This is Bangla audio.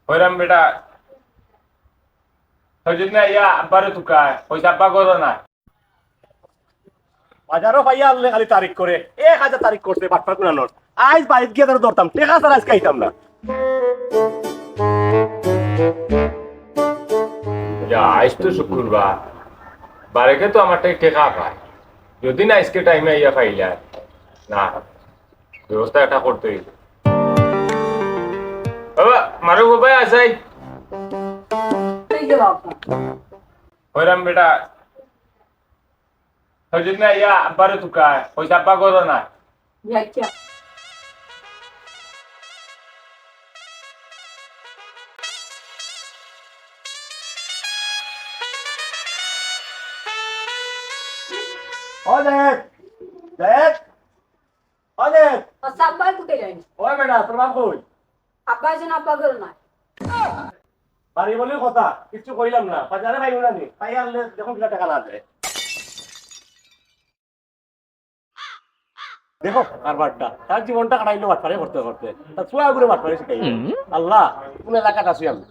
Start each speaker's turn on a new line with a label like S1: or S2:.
S1: হইরাম বেটা হজুর না ইয়া আব্বারে তুকায় পয়সা আব্বা করো না
S2: বাজারও পাইয়া আনলে খালি তারিখ করে 1000 তারিখ করছে বাটপার কুনানোর আজ বাড়িতে গিয়ে তারা ধরতাম টেকা ছাড়া আজকে আইতাম না
S1: যা আজ তো শুক্রবার বারেকে তো আমার টেকা পায় যদি না আজকে টাইমে ইয়া পাইলা না ব্যবস্থা একটা করতে হইবে বাবা মারো বাবা আসাই হইরাম বেটা হজুর না ইয়া আব্বারে তুকায় পয়সা আব্বা করো না
S2: অনেক দেখ অনেক
S3: আব্বা কোথায় যায়নি
S2: ওই বেটা তোর বাপ কই
S3: আব্বা যেন আব্বা করো না
S2: বাড়ি বলে কথা কিছু কইলাম না বাজারে পাইব না নি পাই আনলে দেখুন কিনা টাকা না দেয় দেখো কারবারটা তার জীবনটা কাটাইলো বাটপারে করতে করতে তার ছুয়া ঘুরে বাটপারে শিখাই আল্লাহ কোন এলাকাটা আছি আমি